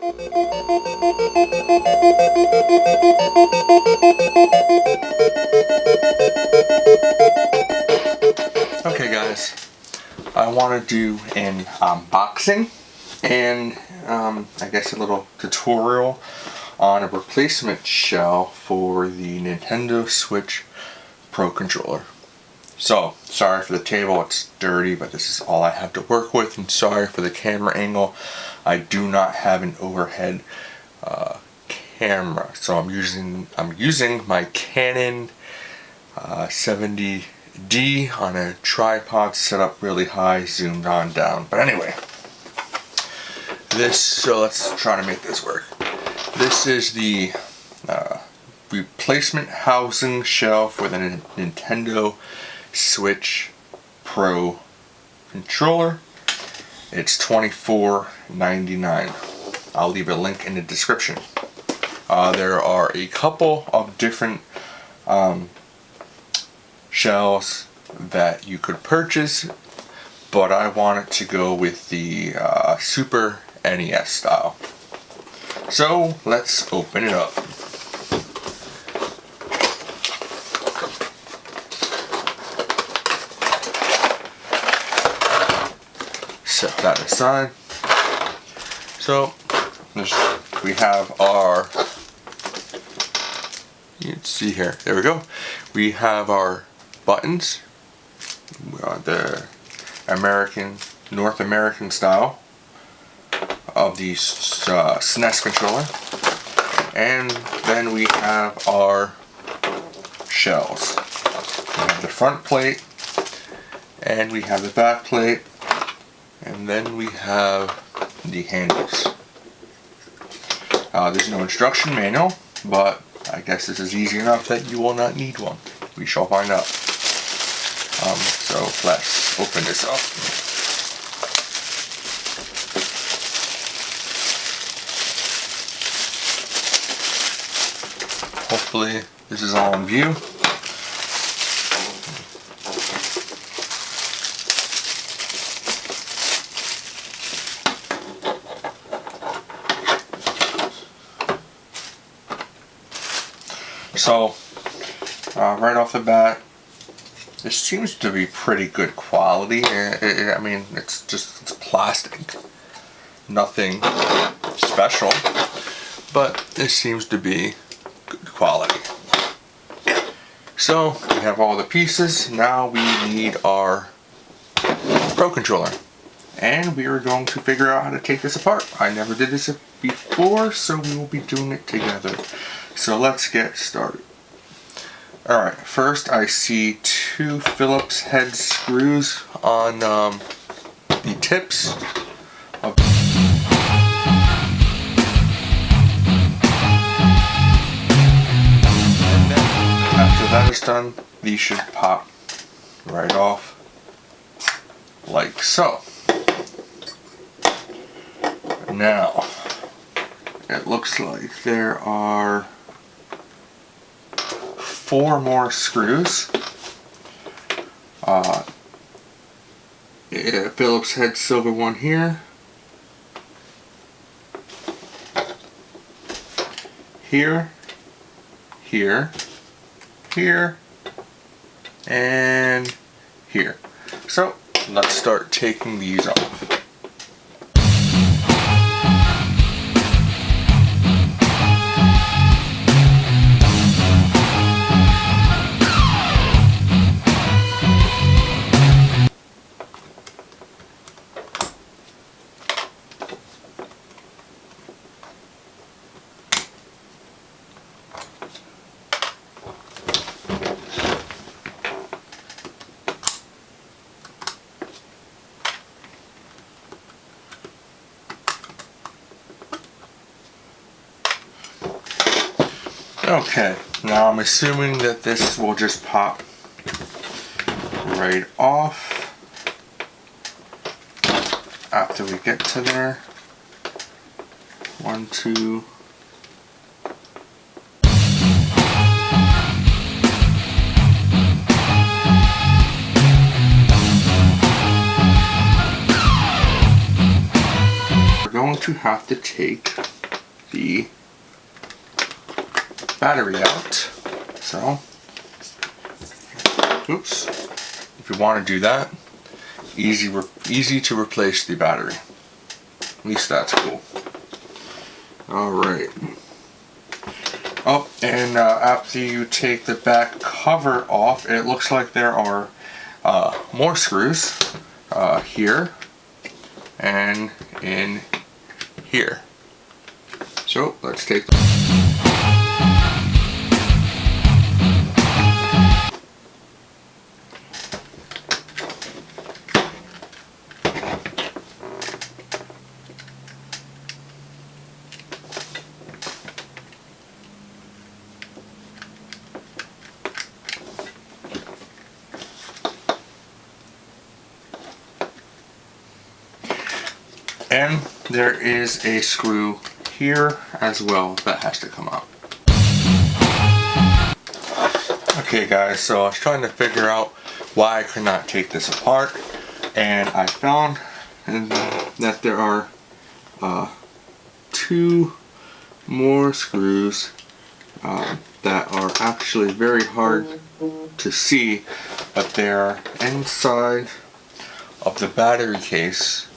Okay guys, I want to do an unboxing and I guess a little tutorial on a replacement shell for the Nintendo Switch Pro controller. So, sorry for the table, it's dirty, but this is all I have to work with, and sorry for the camera angle. I do not have an overhead camera, so I'm using my Canon 70D on a tripod set up really high, zoomed on down. But anyway, so let's try to make this work. This is the replacement housing shell for the Nintendo Switch Pro controller. It's $24.99. I'll leave a link in the description. There are a couple of different shells that you could purchase, but I wanted to go with the Super NES style. So let's open it up. Set that aside. So we have our, you can see here, there we go. We have our buttons, the North American style of the SNES controller, and then we have our shells. We have the front plate, and we have the back plate, and then we have the handles. There's no instruction manual, but I guess this is easy enough that you will not need one. We shall find out. So let's open this up. Hopefully this is all in view. So, right off the bat, this seems to be pretty good quality. I mean, it's plastic. Nothing special, but it seems to be good quality. So, we have all the pieces. Now we need our Pro controller. And we are going to figure out how to take this apart. I never did this before, so we will be doing it together. So let's get started. Alright, first I see two Phillips head screws on the tips of and then after that is done, these should pop right off like so. Now, it looks like there are 4 more screws. Phillips head silver one here. Here. Here. Here. And here. So, let's start taking these off. Okay, now I'm assuming that this will just pop right off after we get to there. 1, 2. We're going to have to take the battery out. So, oops. If you want to do that, easy to replace the battery. At least that's cool. Alright. Oh, and after you take the back cover off, it looks like there are more screws here and in here. So let's take and there is a screw here as well that has to come out. Okay guys, so I was trying to figure out why I could not take this apart, and I found that there are 2 more screws that are actually very hard to see, but they're inside of the battery case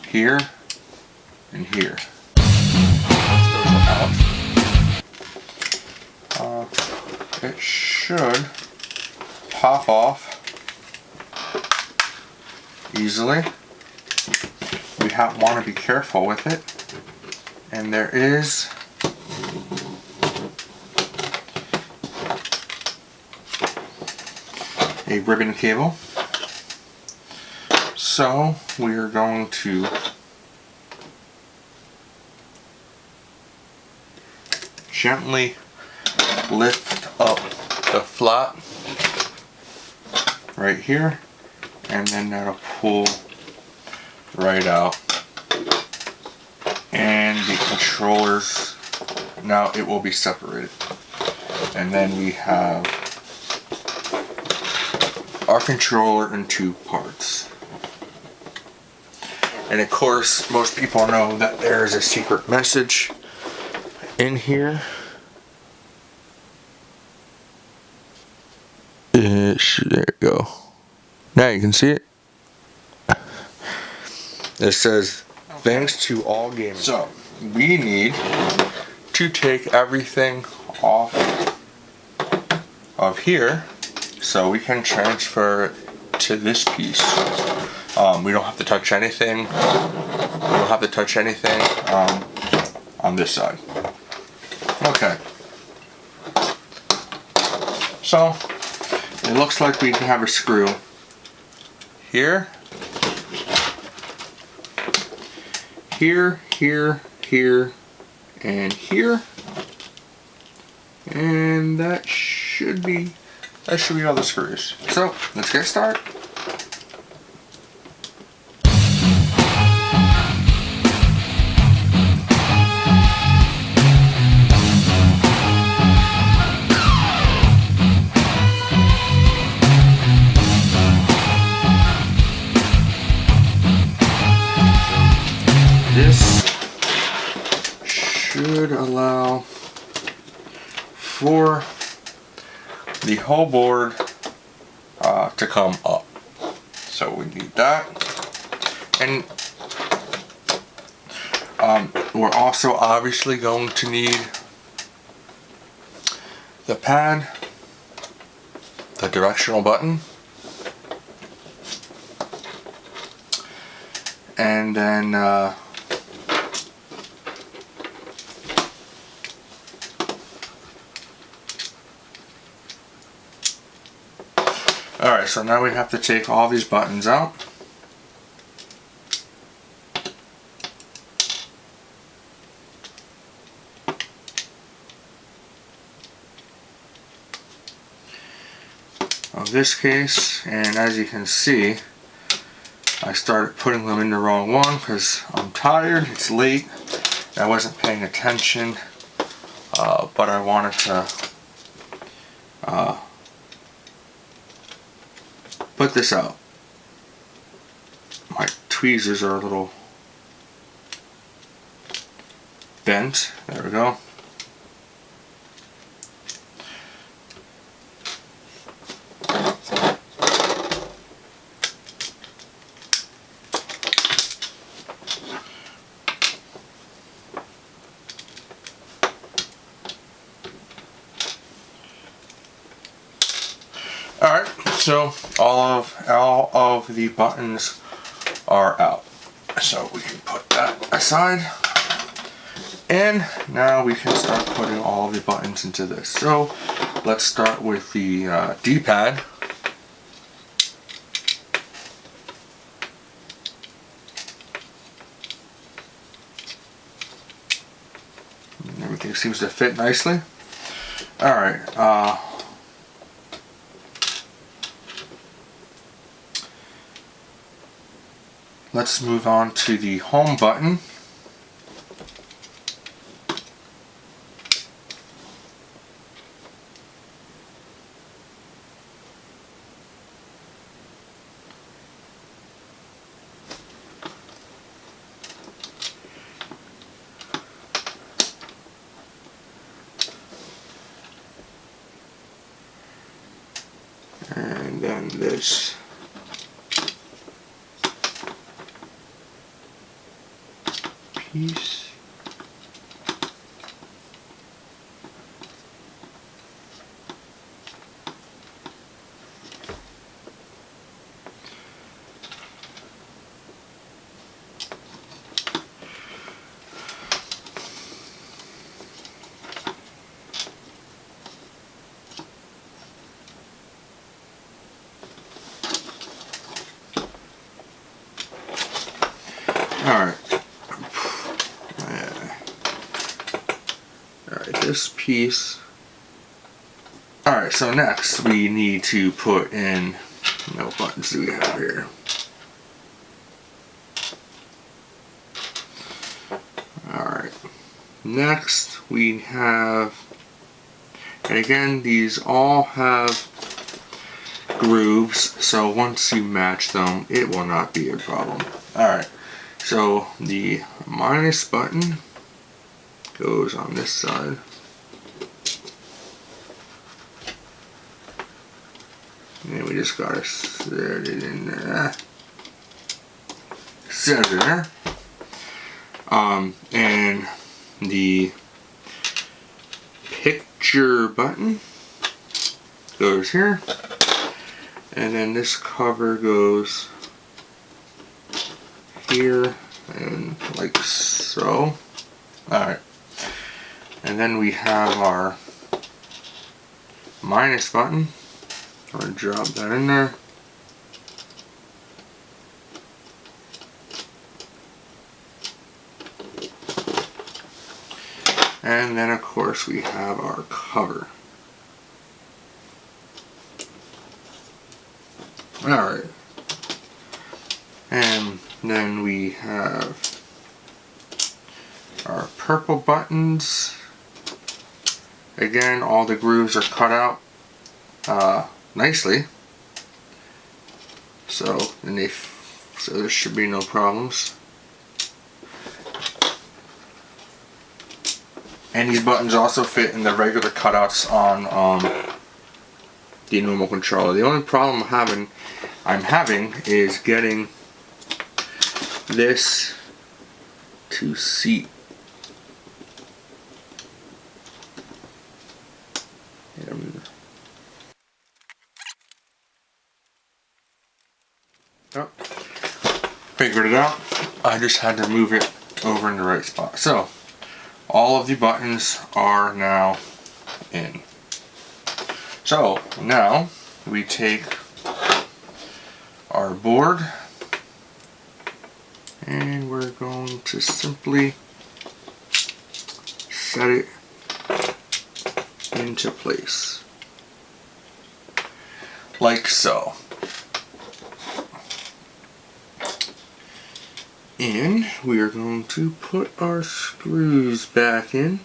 here and here. It should pop off easily. We want to be careful with it. And there is a ribbon cable. So we are going to gently lift up the flap right here, and then that'll pull right out. And the controllers, now it will be separated. And then we have our controller in 2 parts. And of course, most people know that there is a secret message in here. There you go. Now you can see it. It says, "Thanks to all gamers." So we need to take everything off of here so we can transfer it to this piece. We don't have to touch anything. We don't have to touch anything on this side. Okay. So it looks like we have a screw here, here, here, here, and here, and that should be all the screws. So let's get started. This should allow for the whole board to come up. So we need that. And we're also obviously going to need the pad, the directional button, and then alright, so now we have to take all these buttons out. Of this case, and as you can see, I started putting them in the wrong one because I'm tired, it's late, I wasn't paying attention, but I wanted to put this out. My tweezers are a little bent. There we go. Alright, so all of the buttons are out. So we can put that aside. And now we can start putting all the buttons into this. So let's start with the D-pad. Everything seems to fit nicely. Alright, let's move on to the home button. And then this piece. Alright, this piece. Alright, so next we need to put in, what buttons do we have here? Alright, next we have, and again these all have grooves, so once you match them it will not be a problem. Alright, so the minus button goes on this side. And we just gotta set it in there. Set it in there. And the picture button goes here. And then this cover goes here and like so. Alright. And then we have our minus button. I'm going to drop that in there. And then of course we have our cover. Alright. And then we have our purple buttons. Again, all the grooves are cut out nicely. So there should be no problems. And these buttons also fit in the regular cutouts on the normal controller. The only problem I'm having is getting this to seat. Oh, figured it out. I just had to move it over in the right spot. So all of the buttons are now in. So now we take our board and we're going to simply set it into place like so. And we are going to put our screws back in.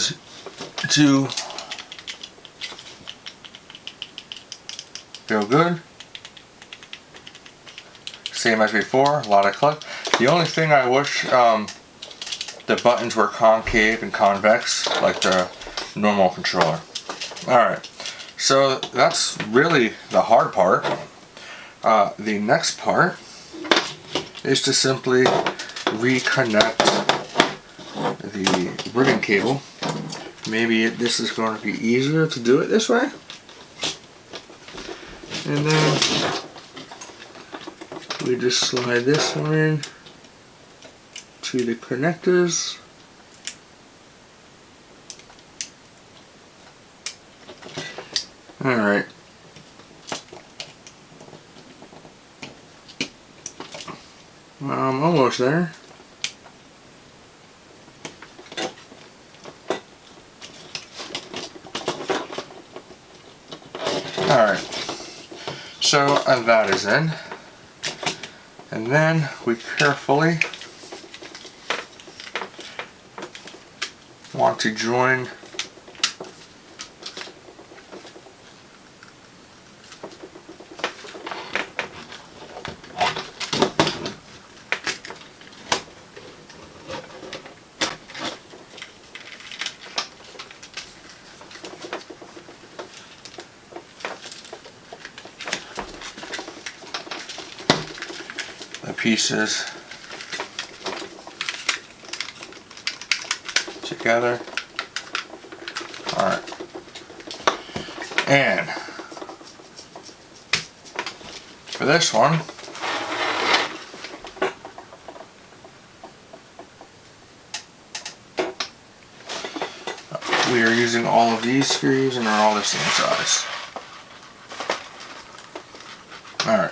does do feel good. Same as before, a lot of click. The only thing I wish the buttons were concave and convex like the normal controller. Alright, so that's really the hard part. The next part is to simply reconnect the ribbon cable. Maybe this is going to be easier to do it this way. And then we just slide this one in to the connectors. Alright. I'm almost there. Alright. So that is in. And then we carefully want to join the pieces together. Alright. And for this one, we are using all of these screws and they're all the same size. Alright.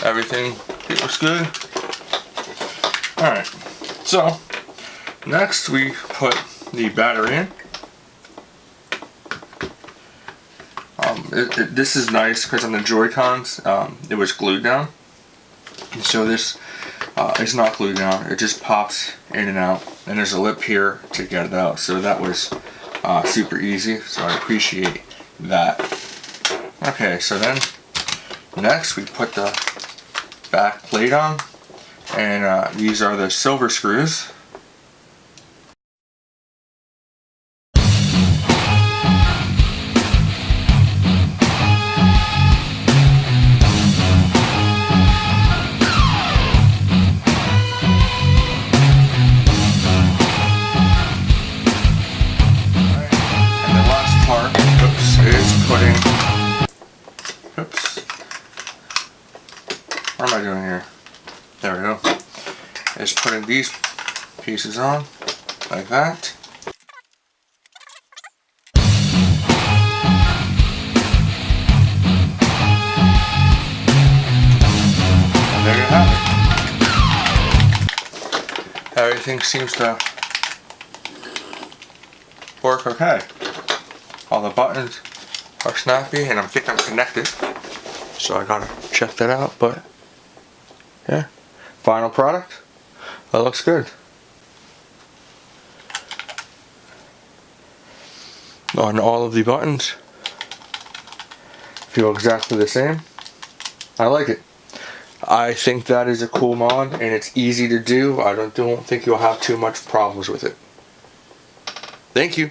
Everything looks good. Alright, so next we put the battery in. This is nice because on the Joy-Cons it was glued down. So this is not glued down, it just pops in and out. And there's a lip here to get it out. So that was super easy, so I appreciate that. Okay, so then next we put the back plate on, and these are the silver screws. And the last part, is putting, what am I doing here? There we go. Is putting these pieces on like that. And there you have it. Everything seems to work okay. All the buttons are snappy, and I think I'm connected. So I gotta check that out, but yeah, final product, that looks good. On all of the buttons, feel exactly the same. I like it. I think that is a cool mod, and it's easy to do. I don't think you'll have too much problems with it. Thank you.